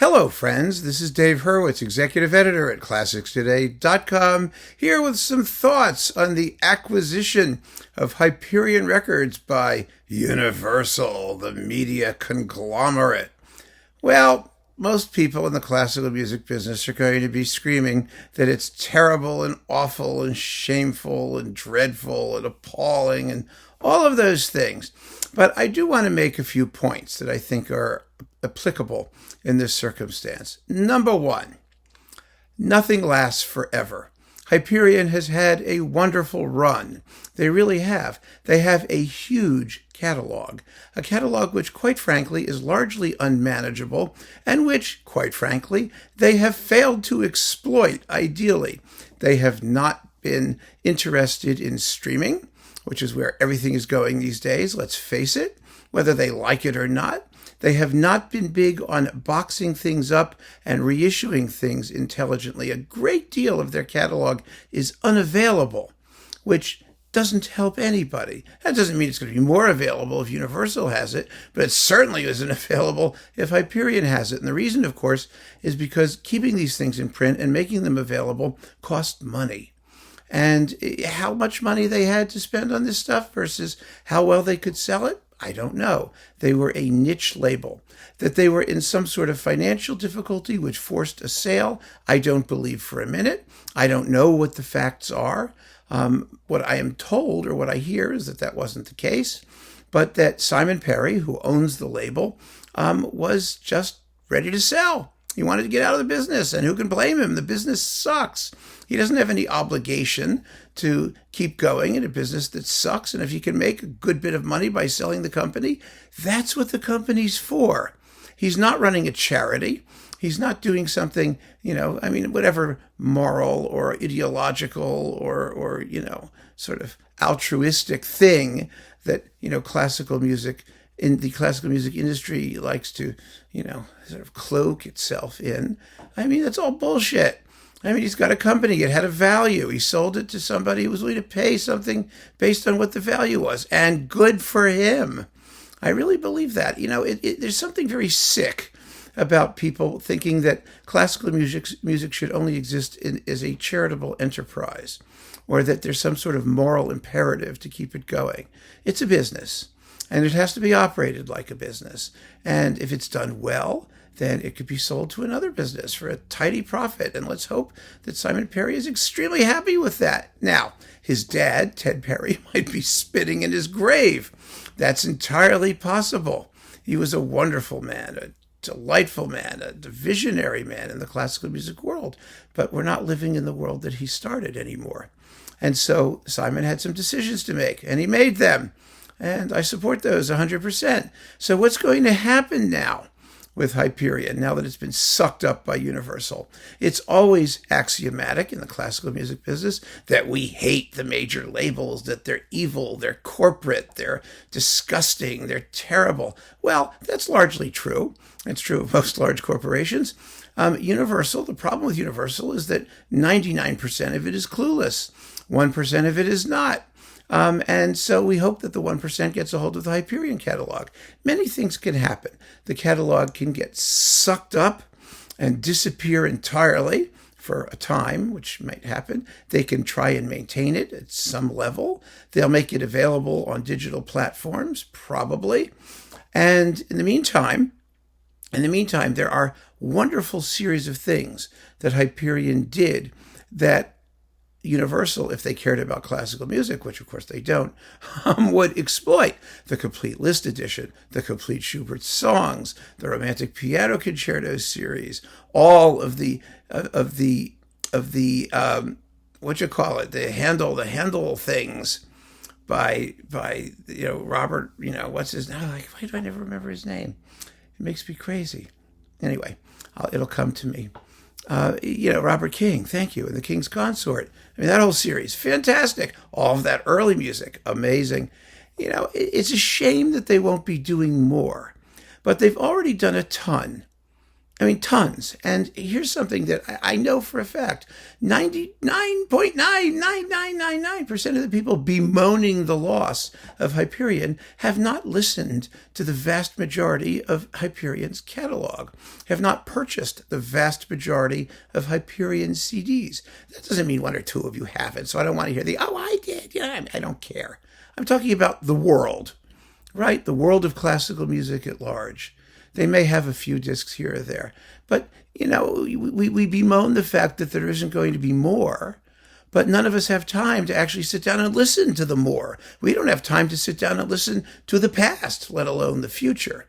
Hello, friends. This is Dave Hurwitz, executive editor at ClassicsToday.com, here with some thoughts on the acquisition of Hyperion Records by Universal, the media conglomerate. Well, most people in the classical music business are going to be screaming that it's terrible and awful and shameful and dreadful and appalling and all of those things. But I do want to make a few points that I think are applicable in this circumstance. Number one, nothing lasts forever. Hyperion has had a wonderful run. They really have. They have a huge catalog, a catalog which, quite frankly, is largely unmanageable and which, quite frankly, they have failed to exploit ideally. They have not been interested in streaming, which is where everything is going these days, let's face it, whether they like it or not. They have not been big on boxing things up and reissuing things intelligently. A great deal of their catalog is unavailable, which doesn't help anybody. That doesn't mean it's going to be more available if Universal has it, but it certainly isn't available if Hyperion has it. And the reason, of course, is because keeping these things in print and making them available costs money. And how much money they had to spend on this stuff versus how well they could sell it, I don't know. They were a niche label. That they were in some sort of financial difficulty which forced a sale, I don't believe for a minute. I don't know what the facts are. What I am told or what I hear is that that wasn't the case, but that Simon Perry, who owns the label, was just ready to sell. He wanted to get out of the business, and who can blame him? The business sucks. He doesn't have any obligation to keep going in a business that sucks, and if he can make a good bit of money by selling the company, that's what the company's for. He's not running a charity. He's not doing something, whatever moral or ideological or sort of altruistic thing that, classical music in the classical music industry likes to, sort of cloak itself in. That's all bullshit. He's got a company. It had a value. He sold it to somebody who was willing to pay something based on what the value was. And good for him. I really believe that. There's something very sick about people thinking that classical music should only exist as a charitable enterprise, or that there's some sort of moral imperative to keep it going. It's a business, and it has to be operated like a business. And if it's done well, then it could be sold to another business for a tidy profit. And let's hope that Simon Perry is extremely happy with that. Now, his dad, Ted Perry, might be spitting in his grave. That's entirely possible. He was a wonderful man, a delightful man, a visionary man in the classical music world. But we're not living in the world that he started anymore. And so Simon had some decisions to make, and he made them. And I support those 100%. So what's going to happen now with Hyperion, now that it's been sucked up by Universal? It's always axiomatic in the classical music business that we hate the major labels, that they're evil, they're corporate, they're disgusting, they're terrible. Well, that's largely true. It's true of most large corporations. Universal, the problem with Universal is that 99% of it is clueless. 1% of it is not. And so we hope that the 1% gets a hold of the Hyperion catalog. Many things can happen. The catalog can get sucked up and disappear entirely for a time, which might happen. They can try and maintain it at some level. They'll make it available on digital platforms, probably. And in the meantime, there are wonderful series of things that Hyperion did that Universal, if they cared about classical music, which of course they don't, would exploit. The complete list edition, the complete Schubert songs, the romantic piano concerto series, all of the the Handel things by Robert, what's his name? Why do I never remember his name? It makes me crazy. Anyway, it'll come to me. Robert King, thank you, and the King's Consort. That whole series, fantastic. All of that early music, amazing. It's a shame that they won't be doing more, but they've already done a ton. I mean, tons. And here's something that I know for a fact. 99.99999% of the people bemoaning the loss of Hyperion have not listened to the vast majority of Hyperion's catalog, have not purchased the vast majority of Hyperion's CDs. That doesn't mean one or two of you haven't, so I don't want to hear oh, I did. I don't care. I'm talking about the world, right? The world of classical music at large. They may have a few discs here or there, but, we bemoan the fact that there isn't going to be more, but none of us have time to actually sit down and listen to the more. We don't have time to sit down and listen to the past, let alone the future.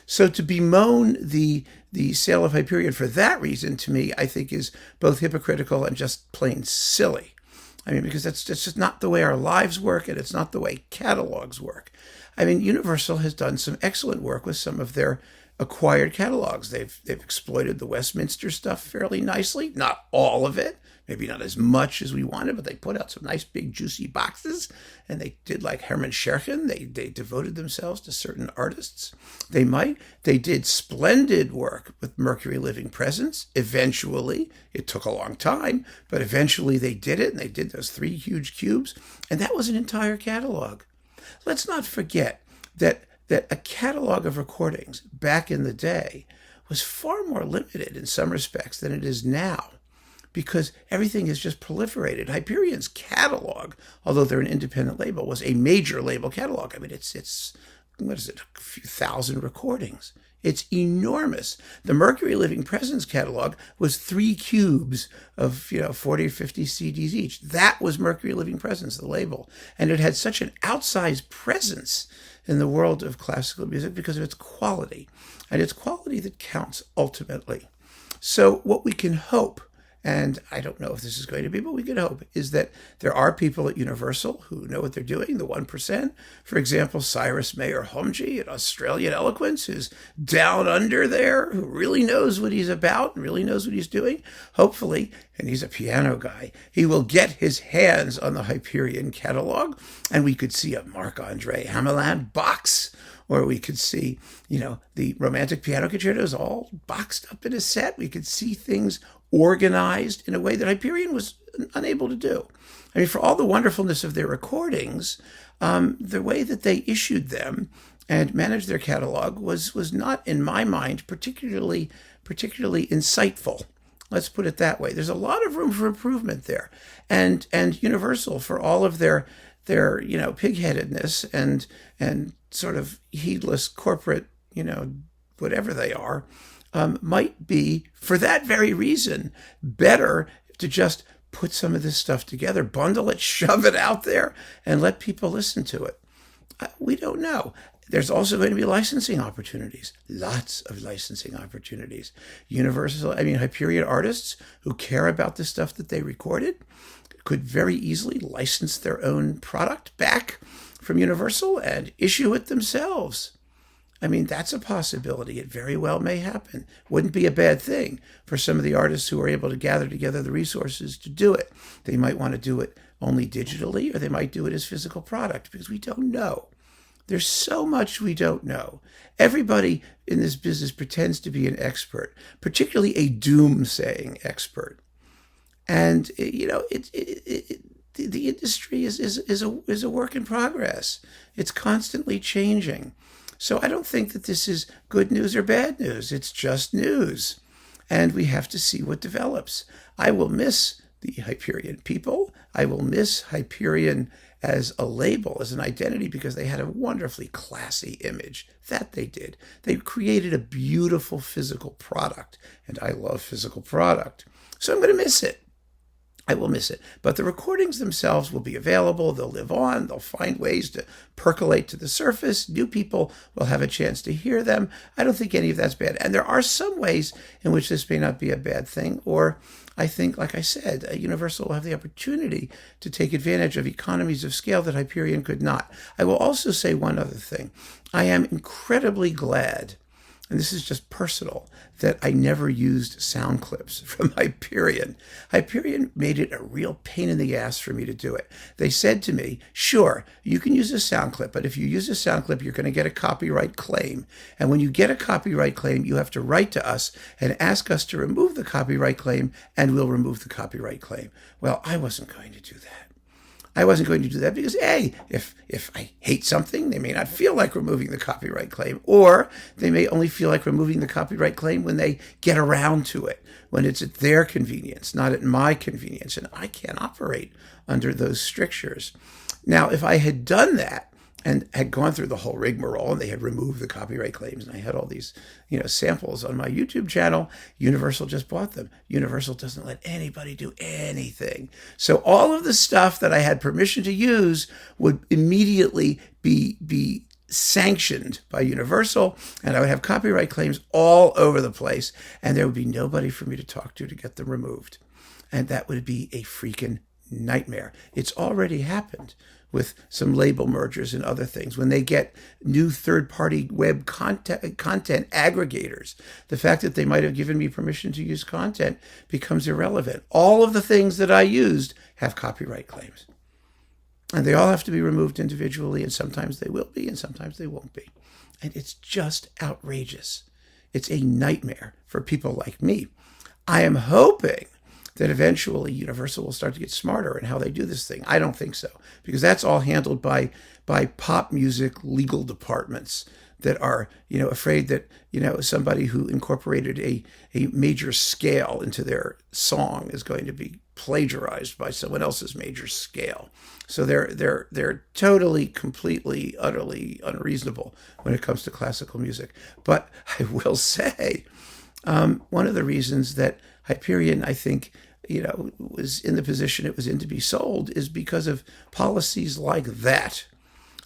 So to bemoan the sale of Hyperion for that reason, to me, I think is both hypocritical and just plain silly. I mean, because that's just not the way our lives work, and it's not the way catalogs work. I mean, Universal has done some excellent work with some of their acquired catalogs. They've exploited the Westminster stuff fairly nicely. Not all of it, maybe not as much as we wanted, but they put out some nice big juicy boxes. And they did like Hermann Scherchen. They devoted themselves to certain artists. They did splendid work with Mercury Living Presence. Eventually, it took a long time, but eventually they did it, and they did those 3 huge cubes, and that was an entire catalog. Let's not forget that a catalog of recordings back in the day was far more limited in some respects than it is now, because everything has just proliferated. Hyperion's catalog, although they're an independent label, was a major label catalog. I mean, it's what is it, a few thousand recordings. It's enormous. The Mercury Living Presence catalog was 3 cubes of 40 or 50 CDs each. That was Mercury Living Presence, the label. And it had such an outsized presence in the world of classical music because of its quality. And it's quality that counts ultimately. So what we can hope, and I don't know if this is going to be, but we can hope, is that there are people at Universal who know what they're doing, the 1%. For example, Cyrus Mayer Homji at Australian Eloquence, who's down under there, who really knows what he's about and really knows what he's doing. Hopefully, and he's a piano guy, he will get his hands on the Hyperion catalog, and we could see a Marc-André Hamelin box, or we could see, the Romantic Piano Concertos all boxed up in a set. We could see things organized in a way that Hyperion was unable to do. I mean, for all the wonderfulness of their recordings, the way that they issued them and managed their catalog was not, in my mind, particularly insightful. Let's put it that way. There's a lot of room for improvement there, and Universal, for all of their pigheadedness and sort of heedless corporate whatever they are, might be, for that very reason, better to just put some of this stuff together, bundle it, shove it out there, and let people listen to it. We don't know. There's also going to be licensing opportunities, lots of licensing opportunities. Hyperion artists who care about the stuff that they recorded could very easily license their own product back from Universal and issue it themselves. I mean, that's a possibility. It very well may happen. Wouldn't be a bad thing for some of the artists who are able to gather together the resources to do it. They might want to do it only digitally, or they might do it as physical product, because we don't know. There's so much we don't know. Everybody in this business pretends to be an expert, particularly a doomsaying expert. And, the industry is a work in progress. It's constantly changing. So I don't think that this is good news or bad news. It's just news. And we have to see what develops. I will miss the Hyperion people. I will miss Hyperion as a label, as an identity, because they had a wonderfully classy image. That they did. They created a beautiful physical product. And I love physical product. So I'm going to miss it. I will miss it. But the recordings themselves will be available. They'll live on. They'll find ways to percolate to the surface. New people will have a chance to hear them. I don't think any of that's bad. And there are some ways in which this may not be a bad thing. Or I think, like I said, Universal will have the opportunity to take advantage of economies of scale that Hyperion could not. I will also say one other thing. I am incredibly glad and this is just personal, that I never used sound clips from Hyperion. Hyperion made it a real pain in the ass for me to do it. They said to me, sure, you can use a sound clip, but if you use a sound clip, you're going to get a copyright claim. And when you get a copyright claim, you have to write to us and ask us to remove the copyright claim, and we'll remove the copyright claim. Well, I wasn't going to do that. I wasn't going to do that because, A, if I hate something, they may not feel like removing the copyright claim, or they may only feel like removing the copyright claim when they get around to it, when it's at their convenience, not at my convenience. And I can't operate under those strictures. Now, if I had done that and had gone through the whole rigmarole and they had removed the copyright claims and I had all these, samples on my YouTube channel, Universal just bought them. Universal doesn't let anybody do anything. So all of the stuff that I had permission to use would immediately be sanctioned by Universal, and I would have copyright claims all over the place, and there would be nobody for me to talk to get them removed. And that would be a freaking nightmare. It's already happened with some label mergers and other things. When they get new third-party web content aggregators, the fact that they might have given me permission to use content becomes irrelevant. All of the things that I used have copyright claims. And they all have to be removed individually, and sometimes they will be, and sometimes they won't be. And it's just outrageous. It's a nightmare for people like me. I am hoping that eventually Universal will start to get smarter in how they do this thing. I don't think so, because that's all handled by pop music legal departments that are, afraid that, somebody who incorporated a major scale into their song is going to be plagiarized by someone else's major scale. So they're totally, completely, utterly unreasonable when it comes to classical music. But I will say, one of the reasons that Hyperion, I think, was in the position it was in to be sold is because of policies like that.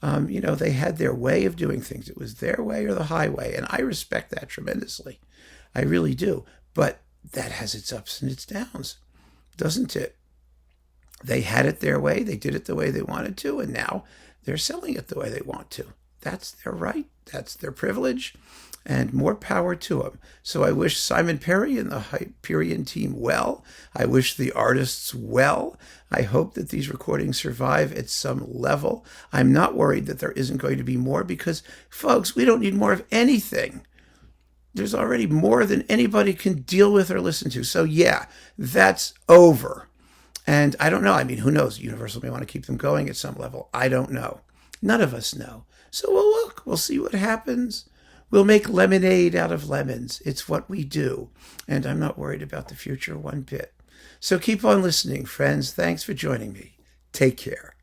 They had their way of doing things. It was their way or the highway, and I respect that tremendously. I really do. But that has its ups and its downs, doesn't it? They had it their way. They did it the way they wanted to, and now they're selling it the way they want to. That's their right. That's their privilege, and more power to them. So I wish Simon Perry and the Hyperion team well. I wish the artists well. I hope that these recordings survive at some level. I'm not worried that there isn't going to be more because, folks, we don't need more of anything. There's already more than anybody can deal with or listen to. So yeah, that's over. And I don't know. I mean, who knows? Universal may want to keep them going at some level. I don't know. None of us know. So we'll look. We'll see what happens. We'll make lemonade out of lemons. It's what we do. And I'm not worried about the future one bit. So keep on listening, friends. Thanks for joining me. Take care.